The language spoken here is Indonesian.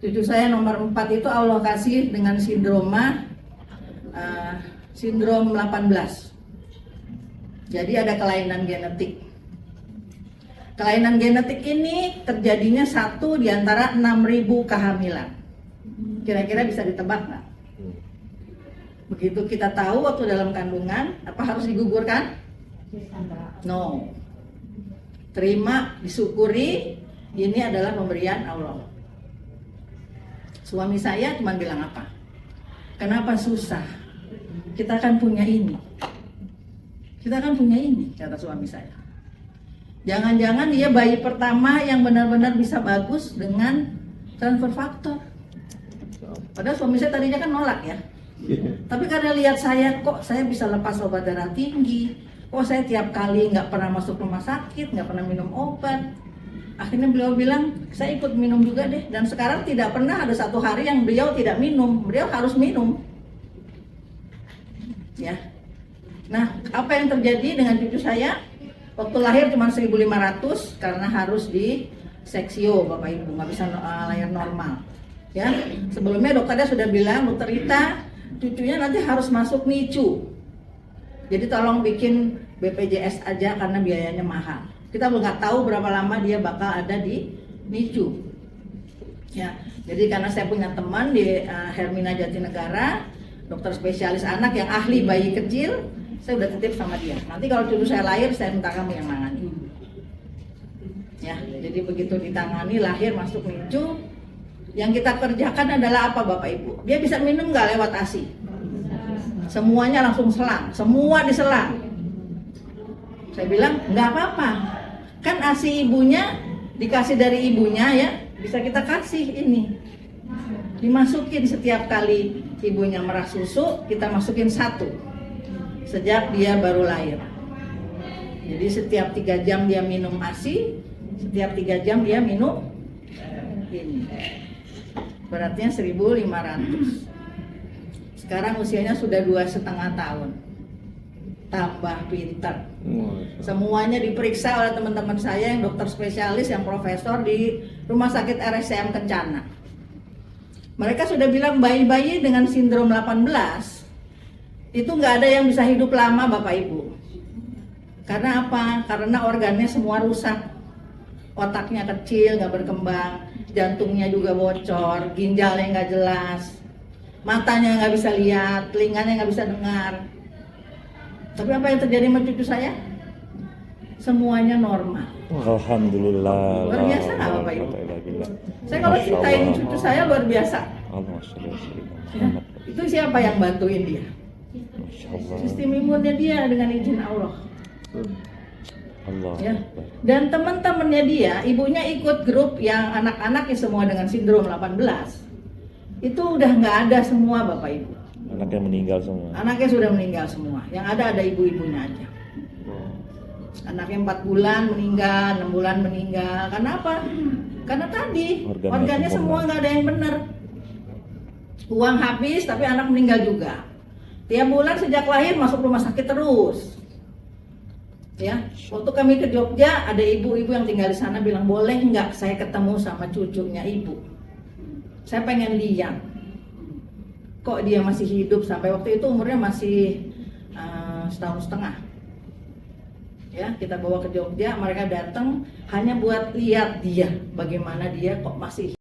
Cucu saya nomor 4 itu Allah kasih dengan sindrom 18. Jadi ada kelainan genetik. Kelainan genetik ini terjadinya 1 di antara 6.000 kehamilan. Kira-kira bisa ditebak nggak? Begitu kita tahu waktu dalam kandungan, apa harus digugurkan? No. Terima, disyukuri, ini adalah pemberian Allah. Suami saya cuma bilang apa? Kenapa susah? Kita kan punya ini. Kita kan punya ini, kata suami saya. Jangan-jangan dia bayi pertama yang benar-benar bisa bagus dengan transfer faktor. Padahal suami saya tadinya kan nolak ya. Tapi karena lihat saya, kok saya bisa lepas obat darah tinggi, kok saya tiap kali nggak pernah masuk rumah sakit, nggak pernah minum obat. Akhirnya beliau bilang, saya ikut minum juga deh. Dan sekarang tidak pernah ada 1 hari yang beliau tidak minum. Beliau harus minum. Ya. Nah, apa yang terjadi dengan cucu saya? Waktu lahir cuma 1.500 karena harus di seksio, Bapak Ibu, nggak bisa lahir normal. Ya, sebelumnya dokternya sudah bilang, Dokter Rita, cucunya nanti harus masuk NICU. Jadi tolong bikin BPJS aja karena biayanya mahal. Kita nggak tahu berapa lama dia bakal ada di NICU. Ya, jadi karena saya punya teman di Hermina Jatinegara, dokter spesialis anak yang ahli bayi kecil, saya udah titip sama dia. Nanti kalau cucu saya lahir, saya minta kamu yang nangani. Ya, jadi begitu ditangani, lahir masuk NICU, yang kita kerjakan adalah apa Bapak Ibu? Dia bisa minum nggak lewat ASI? Semuanya langsung selang, semua diselang. Saya bilang nggak apa-apa, kan ASI ibunya dikasih dari ibunya ya, bisa kita kasih ini. Dimasukin setiap kali ibunya merah susu, kita masukin 1 sejak dia baru lahir. Jadi setiap 3 jam dia minum ASI, setiap 3 jam dia minum ini. Beratnya 1.500. Sekarang usianya sudah 2,5 tahun. Tambah pintar. Semuanya diperiksa oleh teman-teman saya yang dokter spesialis, yang profesor di Rumah Sakit RSCM Kencana. Mereka sudah bilang bayi-bayi dengan sindrom 18 itu nggak ada yang bisa hidup lama Bapak Ibu. Karena apa? Karena organnya semua rusak. Otaknya kecil, nggak berkembang, jantungnya juga bocor, ginjalnya nggak jelas, matanya nggak bisa lihat, telinganya nggak bisa dengar. Tapi apa yang terjadi sama cucu saya? Semuanya normal. Alhamdulillah. Luar biasa nggak Bapak Ibu? Saya kalau ceritain cucu saya luar biasa. Ya, itu siapa yang bantuin dia? Sistem imunnya dia dengan izin Allah. Ya. Dan teman-temannya dia, ibunya ikut grup yang anak-anaknya semua dengan sindrom 18. Itu udah nggak ada semua Bapak Ibu. Anaknya meninggal semua. Anaknya sudah meninggal semua. Yang ada ibu-ibunya aja. Anaknya 4 bulan meninggal, 6 bulan meninggal. Karena apa? Karena tadi organnya semua nggak ada yang benar. Uang habis tapi anak meninggal juga. Tiap bulan sejak lahir masuk rumah sakit terus. Ya, waktu kami ke Jogja ada ibu-ibu yang tinggal di sana bilang, boleh nggak saya ketemu sama cucunya ibu? Saya pengen lihat. Kok dia masih hidup sampai waktu itu umurnya masih 1,5 tahun. Ya, kita bawa ke Jogja, mereka datang hanya buat lihat dia, bagaimana dia kok masih